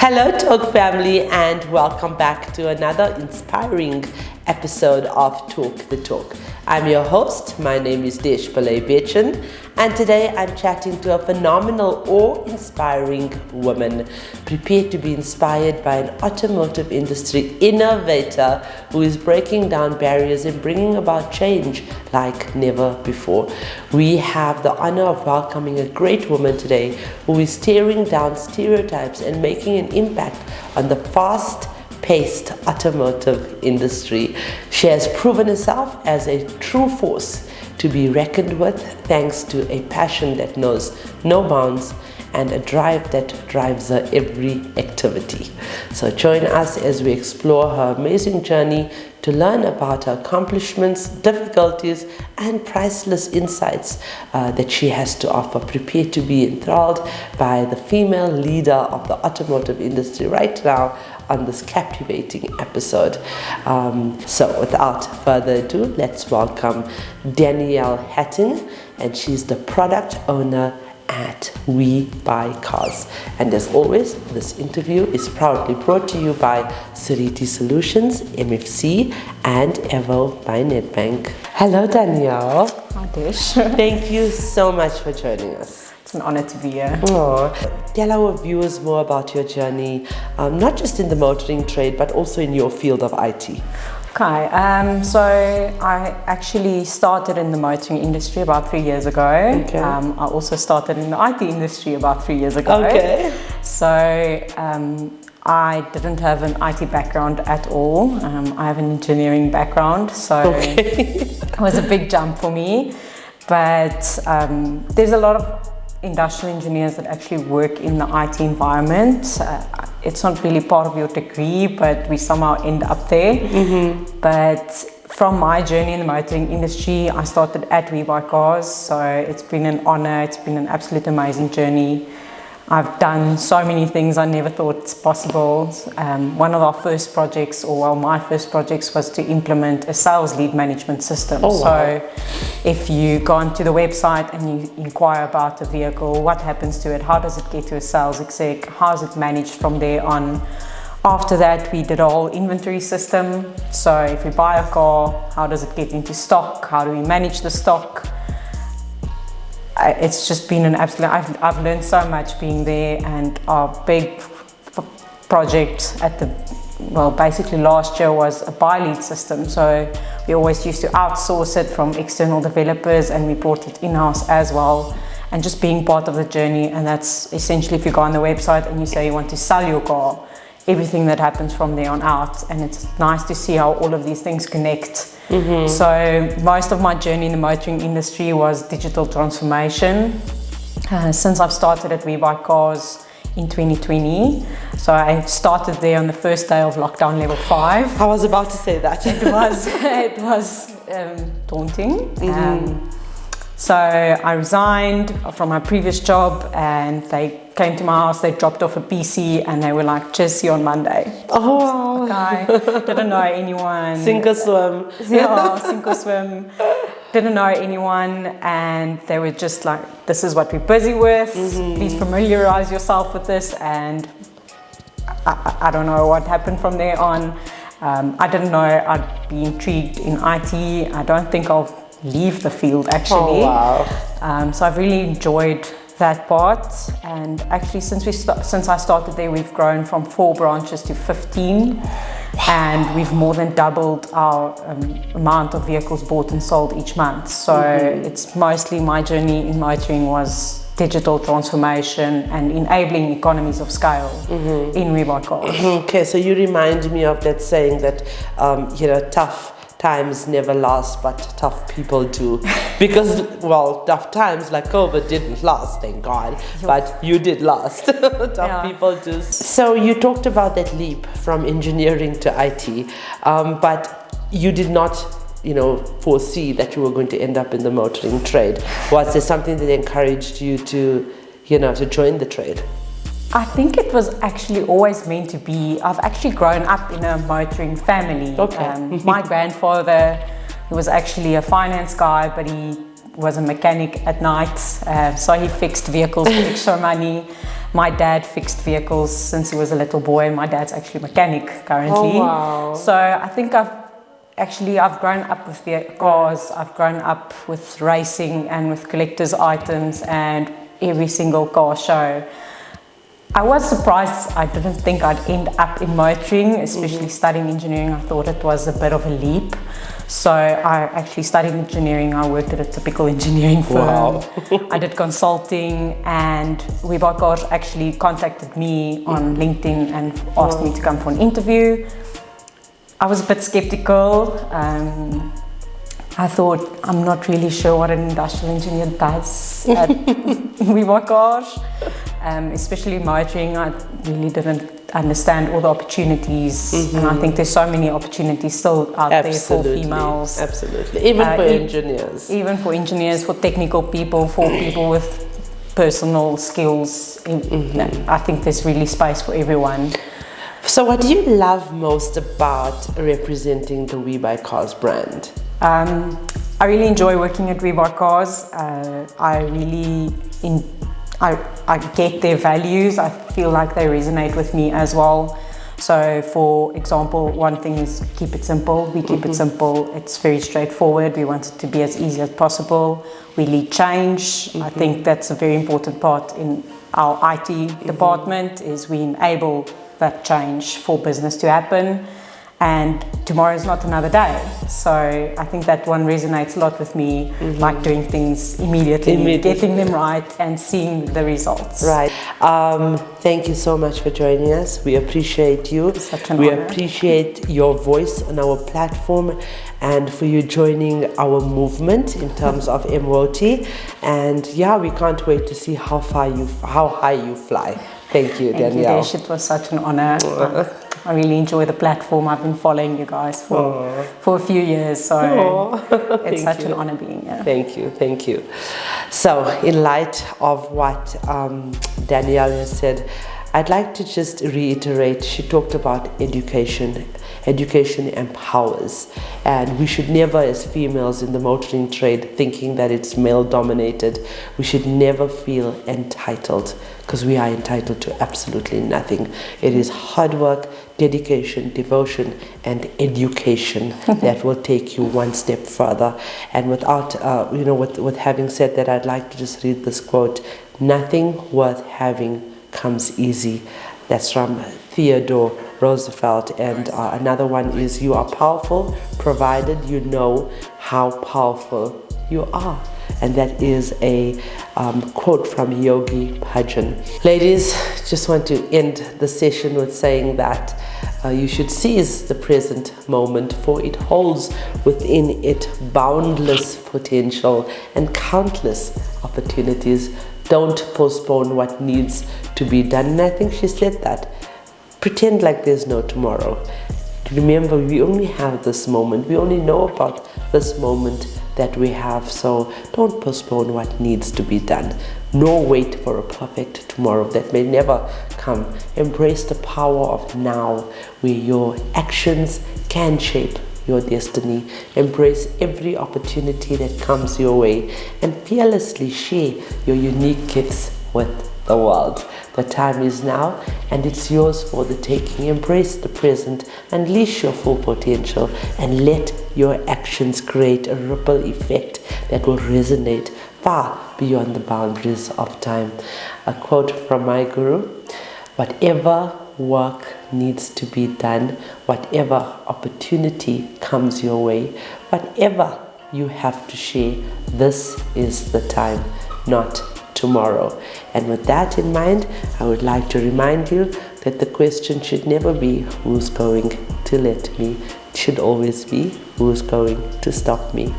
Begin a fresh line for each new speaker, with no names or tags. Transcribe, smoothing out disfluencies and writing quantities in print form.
Hello Talk family, and welcome back to another inspiring episode of Talk the Talk. I'm your host, my name is Desh, and today I'm chatting to a phenomenal awe-inspiring woman prepared to be inspired by an automotive industry innovator who is breaking down barriers and bringing about change like never before. We have the honor of welcoming a great woman today who is tearing down stereotypes and making an impact on the fast-paced automotive industry. She has proven herself as a true force to be reckoned with, thanks to a passion that knows no bounds and a drive that drives her every activity. So join us as we explore her amazing journey to learn about her accomplishments, difficulties, and priceless insights that she has to offer. Prepare to be enthralled by the female leader of the automotive industry right now on this captivating episode. So without further ado, let's welcome Danielle Hattingh, and she's the product owner at WeBuyCars. And as always, this interview is proudly brought to you by Seriti Solutions, MFC, and Evo by Nedbank. Hello Danielle.
Hi Desh.
Thank you so much for joining us.
It's an honor to be here.
Tell our viewers more about your journey, not just in the motoring trade, but also in your field of IT.
Okay, so I actually started in the motoring industry about 3 years ago.
Okay.
I also started in the IT industry about 3 years ago.
Okay.
So I didn't have an IT background at all. I have an engineering background, so it was a big jump for me. But there's a lot of industrial engineers that actually work in the IT environment. It's not really part of your degree, but we somehow end up there. Mm-hmm. But from my journey in the motoring industry, I started at WeBuyCars, so it's been an honor, it's been an absolute amazing journey. I've done so many things I never thought possible. One of our first projects, my first projects, was to implement a sales lead management system.
Oh, wow.
So if you go onto the website and you inquire about a vehicle, what happens to it, how does it get to a sales exec, how is it managed from there on. After that, we did a whole inventory system. So if we buy a car, how does it get into stock, how do we manage the stock. It's just been an absolute, I've learned so much being there. And our big project basically last year was a buy lead system. So we always used to outsource it from external developers, and we brought it in-house as well. And just being part of the journey, and that's essentially if you go on the website and you say you want to sell your car, everything that happens from there on out. And it's nice to see how all of these things connect. Mm-hmm. So most of my journey in the motoring industry was digital transformation. Since I've started at WeBuyCars in 2020. So I started there on the first day of lockdown level 5.
I was about to say that.
It was daunting. Mm-hmm. So I resigned from my previous job, and they came to my house, they dropped off a PC, and they were like, just see you on Monday.
Oh,
okay. Didn't know anyone.
Sink or swim.
Yeah, sink or swim. Didn't know anyone, and they were just like, this is what we're busy with. Mm-hmm. Please familiarize yourself with this. And I don't know what happened from there on. I didn't know I'd be intrigued in IT. I don't think I'll leave the field actually.
Oh, wow.
So I've really enjoyed that part, and actually since I started there, we've grown from 4 branches to 15. Wow. And we've more than doubled our amount of vehicles bought and sold each month. So it's mostly my journey in motoring was digital transformation and enabling economies of scale in WeBuyCars.
Okay, so you remind me of that saying that tough times never last, but tough people do. Because, tough times like COVID didn't last, thank God, but you did last. Tough people do. So you talked about that leap from engineering to IT, but you did not, foresee that you were going to end up in the motoring trade. Was there something that encouraged you to join the trade?
I think it was actually always meant to be. I've actually grown up in a motoring family.
Okay.
My grandfather, he was actually a finance guy, but he was a mechanic at night, so he fixed vehicles for extra money. My dad fixed vehicles since he was a little boy. My dad's actually a mechanic currently.
Oh, wow.
So I think I've grown up with cars. I've grown up with racing and with collector's items and every single car show. I was surprised. I didn't think I'd end up in motoring, especially studying engineering. I thought it was a bit of a leap. So I actually studied engineering. I worked at a typical engineering firm.
Wow.
I did consulting, and WeBuyCars actually contacted me on LinkedIn and asked me to come for an interview. I was a bit skeptical. I thought, I'm not really sure what an industrial engineer does at WeBuyCars. Especially motoring, I really didn't understand all the opportunities, and I think there's so many opportunities still out there for females.
Absolutely, even for engineers.
Even for engineers, for technical people, for people with personal skills. I think there's really space for everyone.
So what do you love most about representing the WeBuyCars brand?
I really enjoy working at WeBuyCars. I get their values. I feel like they resonate with me as well. So for example, one thing is keep it simple. We keep it simple. It's very straightforward. We want it to be as easy as possible. We lead change. I think that's a very important part in our IT department, is we enable that change for business to happen. And tomorrow is not another day. So I think that one resonates a lot with me, like doing things immediately, getting them right and seeing the results.
Right. Thank you so much for joining us. We appreciate you.
Such an
honor. We appreciate your voice on our platform and for you joining our movement in terms of MOT. And yeah, we can't wait to see how high you fly. Thank you, Danielle.
Thank you, Desh. It was such an honor. I really enjoy the platform. I've been following you guys for a few years, so it's such an honor being here.
Thank you. So, in light of what Danielle has said, I'd like to just reiterate, she talked about education. Education empowers, and we should never, as females in the motoring trade, thinking that it's male dominated, we should never feel entitled, because we are entitled to absolutely nothing. It is hard work, dedication, devotion, and education that will take you one step further. And without, with having said that, I'd like to just read this quote: "Nothing worth having comes easy." That's from Theodore Roosevelt. And another one is, "You are powerful provided you know how powerful you are." And that is a quote from Yogi Bhajan. Ladies, just want to end the session with saying that you should seize the present moment, for it holds within it boundless potential and countless opportunities. Don't postpone what needs to be done. And I think she said that. Pretend like there's no tomorrow. Remember, we only have this moment. We only know about this moment that we have. So don't postpone what needs to be done. Nor wait for a perfect tomorrow that may never come. Embrace the power of now, where your actions can shape your destiny. Embrace every opportunity that comes your way and fearlessly share your unique gifts with the world. The time is now, and it's yours for the taking. Embrace the present, unleash your full potential, and let your actions create a ripple effect that will resonate far beyond the boundaries of time. A quote from my guru: "Whatever work needs to be done, whatever opportunity comes your way, whatever you have to share, this is the time, not tomorrow." And with that in mind, I would like to remind you that the question should never be who's going to let me. It should always be who's going to stop me.